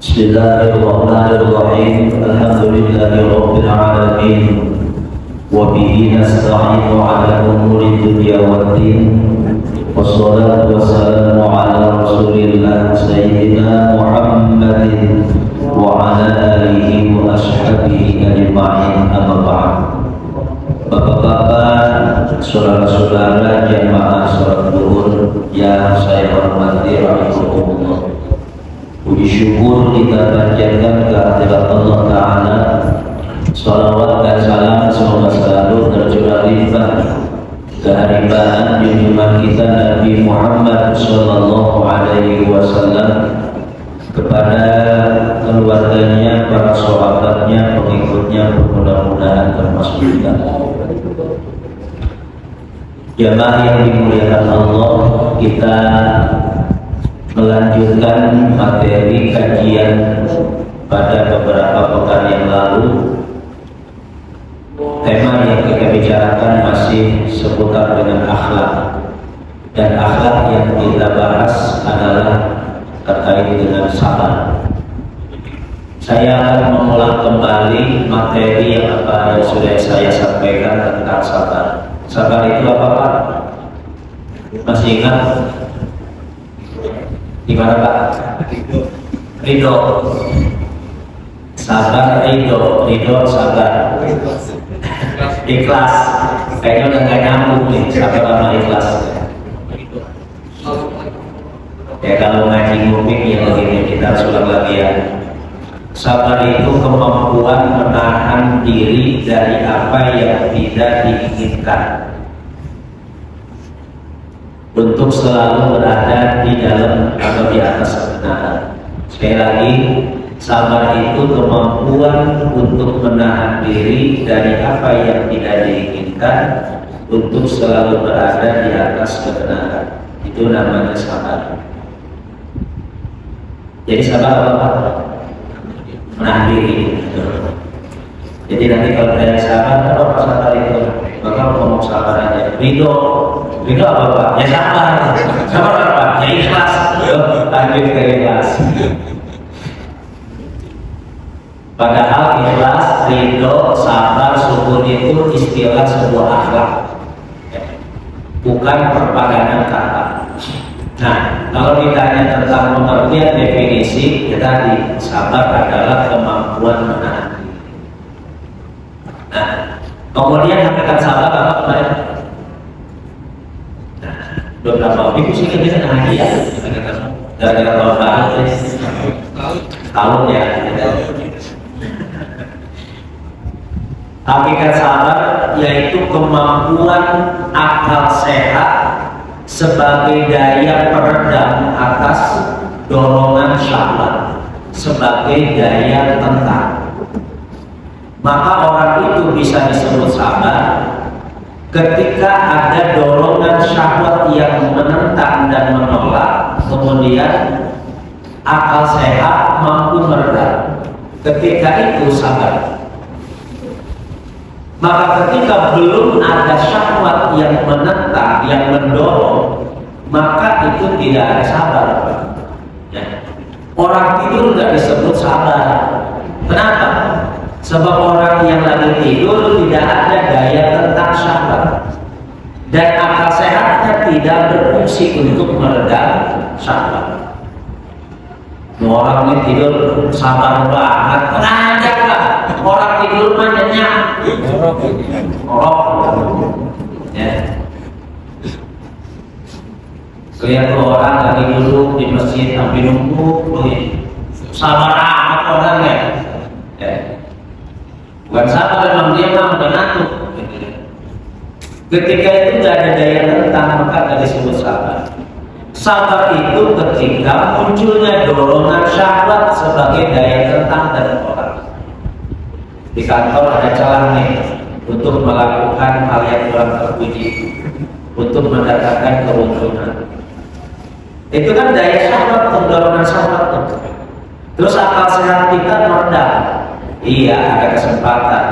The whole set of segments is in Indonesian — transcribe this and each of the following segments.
Bismillahirrahmanirrahim. Alhamdulillahirabbil alamin. Wa bihi nasta'inu 'ala umuri dunya waddin. Wassalatu wassalamu 'ala Rasulillah sayyidina Muhammadin wa 'ala alihi wa ashabihi ajma'in. Amma ba'd. Bapak-bapak, saudara-saudara jamaah salat zuhur yang saya hormati rahimakumullah. Puji syukur kita panjatkan kehadirat Allah Ta'ala. Salawat dan salam semoga selalu tercurah limpah kehadiran junjungan kita Nabi Muhammad Sallallahu Alaihi Wasallam kepada keluarganya, para sahabatnya, pengikutnya, mudah-mudahan termasuk kita. Jamaah yang dimuliakan Allah, kita melanjutkan materi kajian pada beberapa pekan yang lalu. Tema yang kita bicarakan masih seputar dengan akhlak, dan akhlak yang kita bahas adalah terkait dengan sabar. Saya akan mengulang kembali materi yang sudah saya sampaikan tentang sabar. Sabar itu apa, Pak? Masih ingat? Gimana, Pak? Ridho. Sabar, ridho, sabar. Ikhlas. Kayaknya udah gak nyambung nih sabar sama ikhlas. Ya kalau ngaji nguping ya begini, kita harus ulang lagi ya. Sabar itu kemampuan menahan diri dari apa yang tidak diinginkan, untuk selalu berada di dalam atau di atas kebenaran. Sekali lagi, sabar itu kemampuan untuk menahan diri dari apa yang tidak diinginkan, untuk selalu berada di atas kebenaran. Itu namanya sabar. Jadi sabar apa? Menahan diri. Jadi nanti kalau saya sabar, apa sabar itu? Maka ngomong sabar aja. Ridho apa, Pak? Ya sabar. Sabar apa? Ya ikhlas. Lanjut ke ikhlas. Padahal ikhlas, ridho, sabar, syukur itu istilah sebuah akhlak, bukan propaganda kata. Nah, kalau ditanya tentang pengertian definisi, ya tadi sabar adalah kemampuan menahan diri. Nah, kemudian hakikat sabar apa kemarin? Beberapa minggu sih kita ngaji ya, gara-gara tahun baru tahun ya. Hakikat sabar yaitu kemampuan akal sehat sebagai daya peredam atas dorongan syahwat, sebagai daya tentang. Maka orang itu bisa disebut sabar ketika ada dorongan syahwat yang menentang dan menolak, kemudian akal sehat mampu meredam. Ketika itu sabar. Maka ketika belum ada syahwat yang menentang, yang mendorong, maka itu tidak ada sabar. Ya. Orang tidur tidak disebut sabar. Kenapa? Sebab orang yang lagi tidur tidak ada daya tentang syahwat, dan akal sehatnya tidak berfungsi untuk meredam syahwat. Orang ini tidur sabar banget, ngajak lah. Orang tidur mah nyenyak, ya. Lihat orang lagi duduk di masjid sambil nunggu, sabar amat orangnya. Ya. Bukan sabar, memang dia mah udah ngantuk. Ketika itu tidak ada daya tentang, maka tidak disebut sabar. Sabar itu ketika munculnya dorongan syahwat sebagai daya tentang dan menolak. Di kantor ada celah nih untuk melakukan hal yang kurang terpuji, untuk mendatangkan keuntungan. Itu kan daya syahwat, dorongan syahwat. Terus akal sehat kita meredam. Iya, ada kesempatan.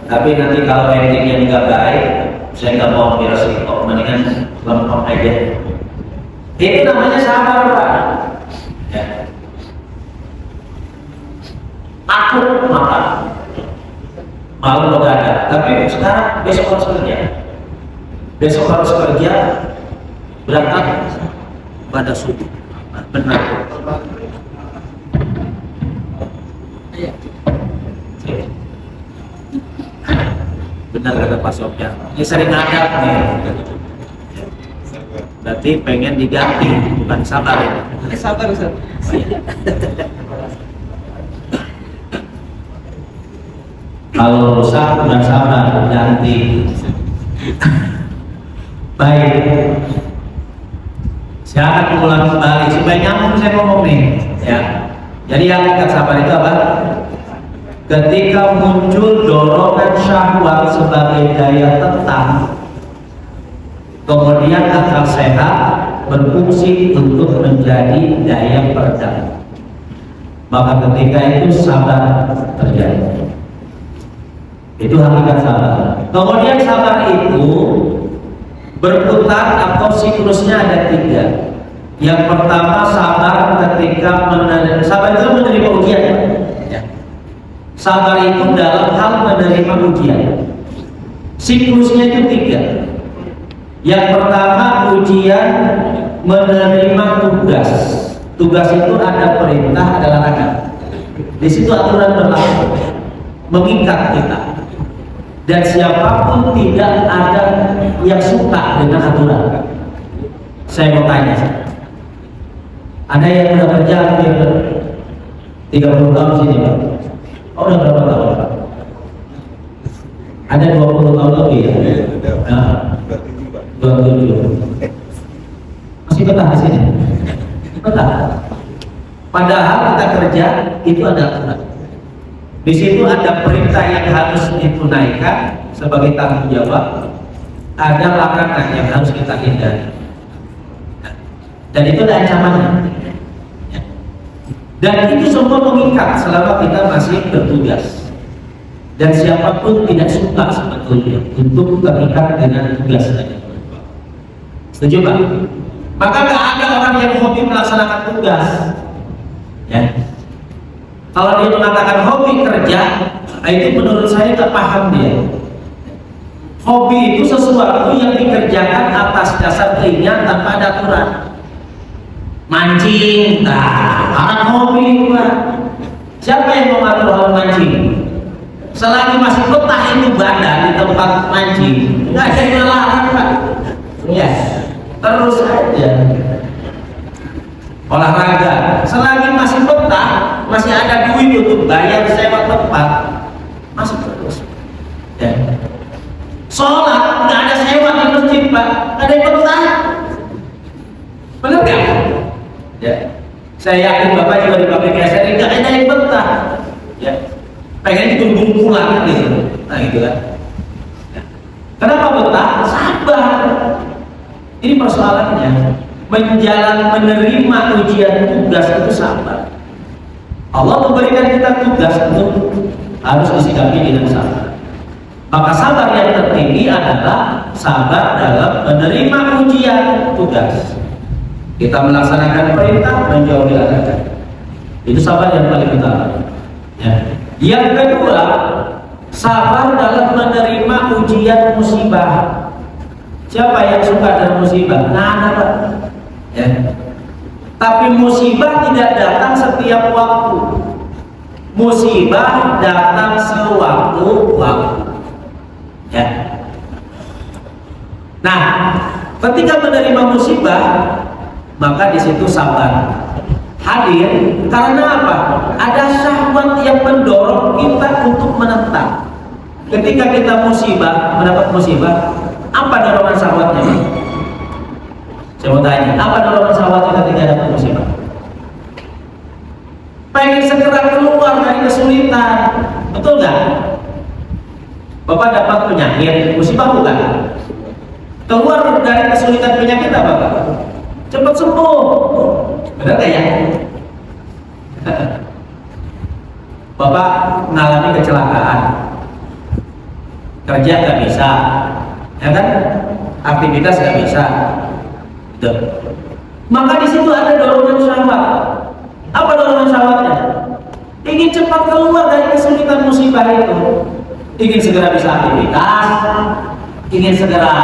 Tapi nanti kalau endingnya nggak baik, saya nggak mau beresiko, mendingan lempeng aja. Itu namanya sabar, Pak. Ya. Aku makan, malam begadang. Tapi sekarang besok harus kerja. Besok harus kerja, berangkat pada subuh. Benar. Benar kata Pak Sofyan. Ini sering ada nih. Berarti pengen diganti, bukan sabar ya. Sabar Ustaz. Kalau rusak bukan sabar, ganti. Baik. Saya akan mengulang kembali supaya nyambung saya ngomong nih. Ya. Jadi yang hakikat sabar itu apa? Ketika muncul dorongan syahwat sebagai daya tetang, kemudian akal sehat berfungsi untuk menjadi daya peredam, maka ketika itu sabar terjadi. Itu hakikat sabar. Kemudian sabar itu berputar atau siklusnya ada 3. Yang pertama sabar ketika sabar itu menerima ujian. Sabar itu dalam hal menerima ujian. Siklusnya itu 3. Yang pertama ujian menerima tugas. Tugas itu ada perintah, ada larangan. Di situ aturan berlaku, mengikat kita. Dan siapapun tidak ada yang suka dengan aturan. Saya mau tanya, ada yang sudah kerja hampir 30 tahun sini Pak? Oh, udah berapa tahun Pak? Ada 20 tahun lebih ya? Nah, 27. Masih betah di sini? Betah. Padahal kita kerja itu ada aturan. Di situ ada perintah yang harus ditunaikan sebagai tanggung jawab, ada larangan yang harus kita hindari. Dan itu ada ancamannya. Dan itu semua mengikat selama kita masih bertugas. Dan siapapun tidak suka sebetulnya untuk terikat dengan tugas saja. Setuju Pak? Maka nggak ada orang yang hobi melaksanakan tugas. Ya. Kalau dia mengatakan hobi kerja, itu menurut saya tak paham dia. Hobi itu sesuatu yang dikerjakan atas dasar keinginan tanpa ada aturan. Mancing, orang hobi Pak. Siapa yang mau ngatur hal mancing? Selagi masih betah itu badan di tempat mancing, nggak ada yang melarang Pak. Ya, terus aja. Olahraga, selagi masih betah, masih ada duit untuk bayar sewa tempat, masih terus. Ya. Sholat nggak ada sewa di masjid Pak, nggak ada yang betah. Benar nggak? Ya. Saya yakin Bapak juga di pabrik SRI nggak ada yang betah. Ya. Pengen ditunggu pulang gitu. Nah gitu kan. Ya. Kenapa betah? Sabar. Ini persoalannya. Menerima ujian tugas itu sabar. Allah memberikan kita tugas untuk harus disikapi dengan sabar. Maka sabar yang tertinggi adalah sabar dalam menerima ujian tugas. Kita melaksanakan perintah, menjauhi larangan. Itu sabar yang paling utama. Ya. Yang kedua, sabar dalam menerima ujian musibah. Siapa yang suka dengan musibah? Nah, Pak. Ya. Tapi musibah tidak datang setiap waktu. Musibah datang sewaktu-waktu. Ya. Nah, ketika menerima musibah, maka di situ sabar. Hadir karena apa? Ada syahwat yang mendorong kita untuk menentang. Ketika kita mendapat musibah, apa dorongan syahwatnya? Saya mau tanya, apa dorongan syahwatnya ketika dapat musibah? Pengen segera keluar dari kesulitan, betul nggak? Bapak dapat penyakit, musibah bukan? Keluar dari kesulitan penyakit apa Bapak? Cepat sembuh, benar nggak ya? Bapak mengalami kecelakaan, kerja nggak bisa, ya kan? Aktivitas nggak bisa. Maka di situ ada dorongan syahwat. Apa dorongan syahwatnya? Ingin cepat keluar musibah itu ingin segera bisa aktivitas, ingin segera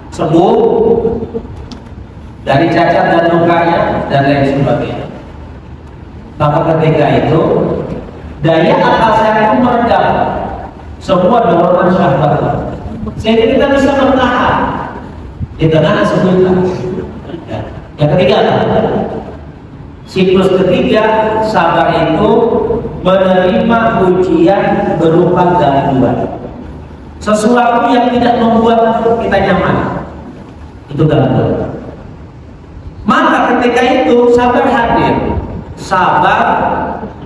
sembuh dari cacat dan lukanya dan lain sebagainya. Maka ketika itu daya akal sehat itu meredam semua dorongan syahwat, sehingga kita bisa bertahan di tengah kesulitan. Yang ketiga, siklus ketiga, sabar itu menerima ujian berupa gangguan. Sesuatu yang tidak membuat kita nyaman, itu gangguan. Maka ketika itu sabar hadir, sabar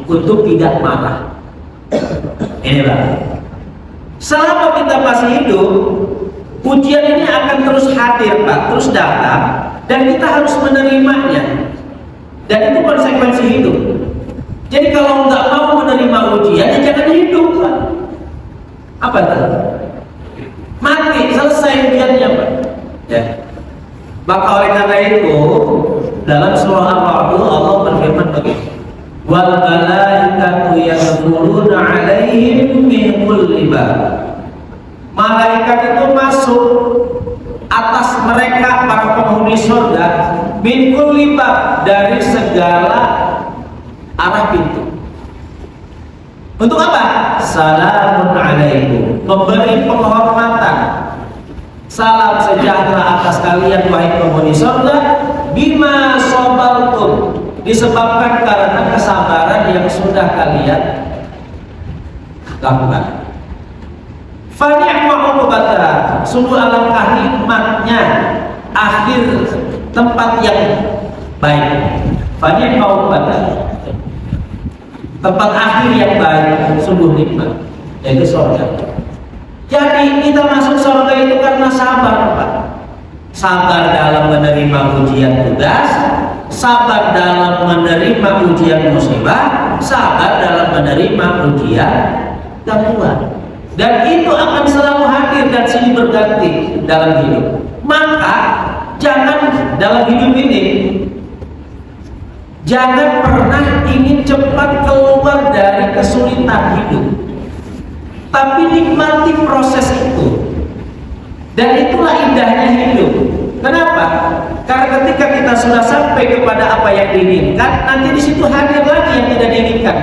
untuk tidak marah. Ini Pak, selama kita masih hidup, ujian ini akan terus hadir Pak, terus datang, dan kita harus menerimanya. Dan itu konsekuensi hidup. Jadi kalau nggak mau menerima ujian, ya jangan hidup Pak. Apa itu? Mati, selesai ujiannya Pak. Ya. Maka oleh karena itu dalam surah Al-Ra'd Allah berfirman begini, wal malaikatu yadkhuluna 'alaihim min kulli bab. Malaikat itu masuk atas mereka para penghuni surga min kulli bab, dari segala arah pintu. Untuk apa? Salamun alaikum, memberi penghormatan, salam sejahtera atas kalian wahai penghuni surga, bima sabartum, disebabkan karena kesabaran yang sudah kalian lakukan. Fa ni'ma uqbata, sungguh alangkah nikmatnya akhir tempat yang baik. Fa ni'ma uqbata, tempat akhir yang baik, sungguh nikmat, yaitu surga. Jadi kita masuk surga itu karena sabar Pak. Sabar dalam menerima ujian tugas, sabar dalam menerima ujian musibah, sabar dalam menerima ujian gangguan. Dan itu akan selalu hadir dan silih berganti dalam hidup. Maka jangan dalam hidup ini, jangan pernah ingin cepat keluar dari kesulitan hidup, tapi nikmati proses itu. Dan itulah indahnya hidup. Kenapa? Karena ketika kita sudah sampai kepada apa yang diinginkan, nanti di situ hadir lagi yang tidak diinginkan,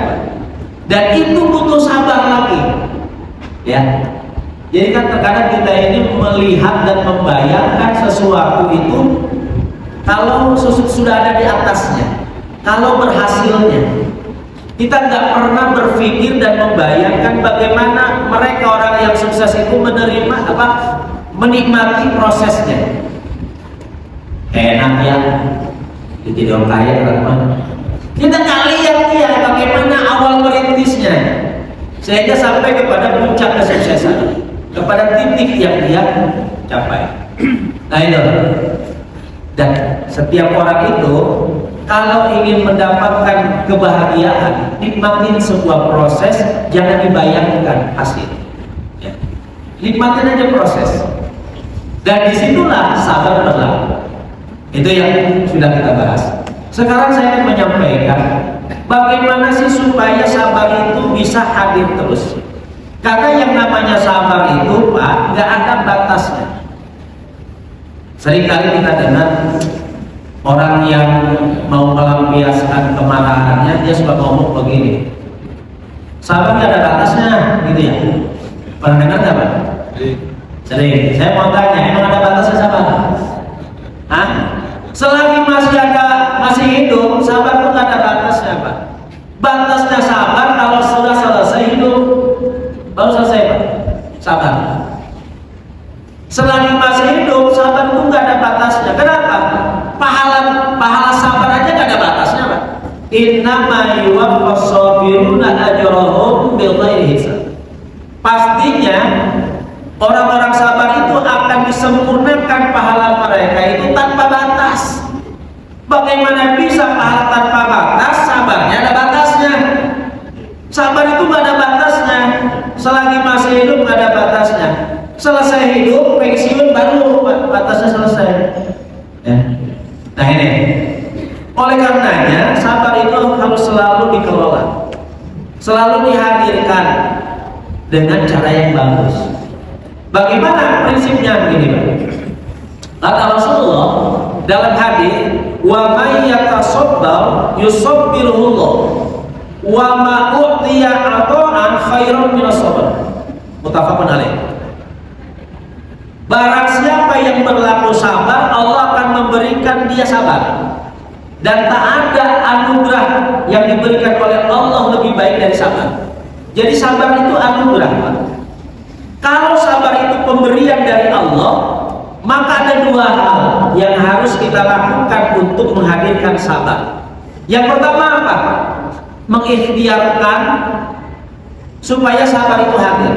dan itu butuh sabar lagi. Ya, jadi kan terkadang kita ini melihat dan membayangkan sesuatu itu kalau sudah ada di atasnya, kalau berhasilnya. Kita nggak pernah berpikir dan membayangkan bagaimana mereka orang yang sukses itu menikmati prosesnya. Enak ya, jadi orang kaya teman. Kita nggak lihat ya bagaimana awal merintisnya, sehingga sampai kepada puncak kesuksesan, kepada titik yang dia capai. Nah itu. Dan setiap orang itu kalau ingin mendapatkan kebahagiaan, nikmatin sebuah proses, jangan dibayangkan hasil. Ya. Nikmatin aja proses. Dan disitulah sabar berlaku. Itu yang sudah kita bahas. Sekarang saya ingin menyampaikan bagaimana sih supaya sabar itu bisa hadir terus. Karena yang namanya sabar itu Pak, nggak ada batasnya. Seringkali kita dengar orang yang mau melampiaskan kemarahannya, dia suka ngomong begini, sabar nggak ada batasnya, gitu ya. Pernah dengar nggak Pak? Sering. Saya mau tanya, emang ada batasnya sabar? Hah? Selagi masih hidup, sabar itu nggak ada batasnya Pak. Batasnya sabar kalau sudah selesai hidup, baru selesai Pak. Sabar. Selagi masih hidup, sabar itu nggak ada batasnya. Kenapa? Pahala sabar aja nggak ada batasnya Pak. Innama yuwaffas sabiruna ajrahum bighairi hisab. Pastinya orang-orang sabar itu akan disempurnakan pahala mereka itu tanpa batas. Bagaimana bisa pahala tanpa batas? Sabarnya ada batasnya. Sabar itu nggak ada batasnya. Selagi masih hidup nggak ada batasnya. Selesai hidup, pensiun baru batasnya selesai. Ya. Nah ini. Oleh karenanya sabar itu harus selalu dikelola, selalu dihadirkan. dengan cara yang bagus. Bagaimana prinsipnya begini, Pak? Kata Rasulullah dalam hadis, wa may yatasabbar yusabbirullah wa ma u'tiya ata'an khairan min as-sabr. Muttafaqun alaih. Barang siapa yang berlaku sabar, Allah akan memberikan dia sabar. Dan tak ada anugerah yang diberikan oleh Allah lebih baik dari sabar. Jadi sabar itu anugerah, Pak. Kalau sabar itu pemberian dari Allah, maka ada dua hal yang harus kita lakukan untuk menghadirkan sabar. Yang pertama apa? Mengikhtiarkan supaya sabar itu hadir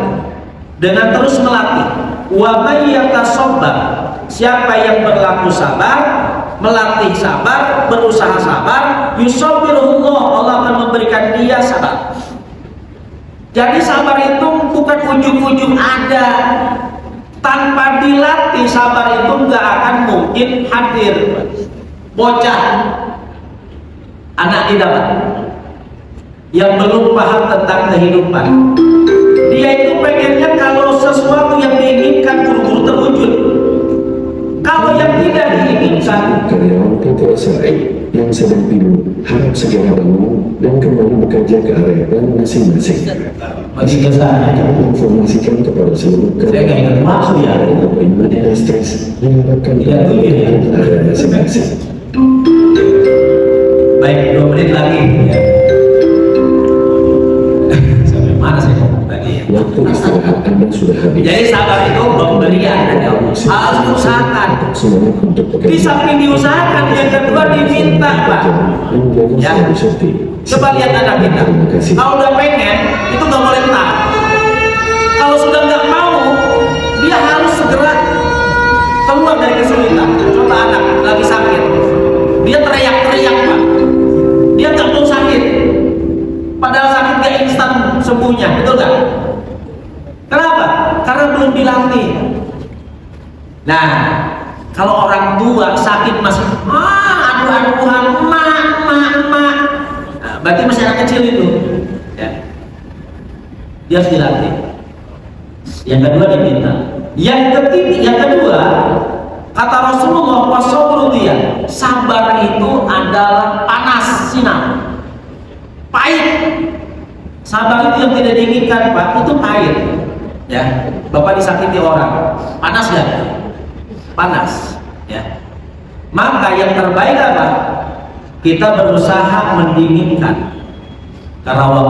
dengan terus melatih. Wa may yatasabbar, siapa yang berlaku sabar, melatih sabar, berusaha sabar, yusabbirullah, Allah akan memberikan dia sabar. Jadi sabar itu bukan ujung-ujung ada. Tanpa dilatih sabar itu nggak akan mungkin hadir. Bocah, anak kita yang belum paham tentang kehidupan, dia itu pengennya kalau sesuatu yang diinginkan buru-buru terwujud. Kalau yang tidak diinginkan, karyawan PT SRI yang sedang tidur harap segera bangun dan kembali bekerja ke area masing-masing. bagi kesannya Informasikan kepada seluruh saya nggak ingat maksud ya. prima dan stres diharapkan Ya, kembali itu ya. ke area masing-masing. Baik, 2 menit lagi ya. Sampai mana saya ngomong tadi ya? Waktu istirahat Anda sudah habis. Jadi sabar itu pemberian dari Allah. Harus diusahakan. Semuanya untuk Di samping diusahakan, yang kedua diminta, Pak. Ya. Coba lihat anak kita. Kalau udah pengen, itu nggak boleh ntar. Kalau sudah nggak mau, dia harus segera keluar dari kesulitan. Coba anak lagi sakit, dia teriak-teriak, Pak. Dia nggak mau sakit. Padahal sakit nggak instan sembuhnya, betul nggak? Kenapa? Karena belum dilatih. Nah, kalau orang tua sakit masih aduh-aduhan, emak. Nah, berarti masih anak kecil itu. Ya. Dia harus dilatih. Yang kedua diminta. Yang kedua, kata Rasulullah wasabru dia, sabar itu adalah panas sinar. Pahit. Sabar itu yang tidak diinginkan, Pak, itu pahit. Ya, Bapak disakiti orang, panas ya? Panas, ya. Maka yang terbaik apa? Kita berusaha mendinginkan. Karena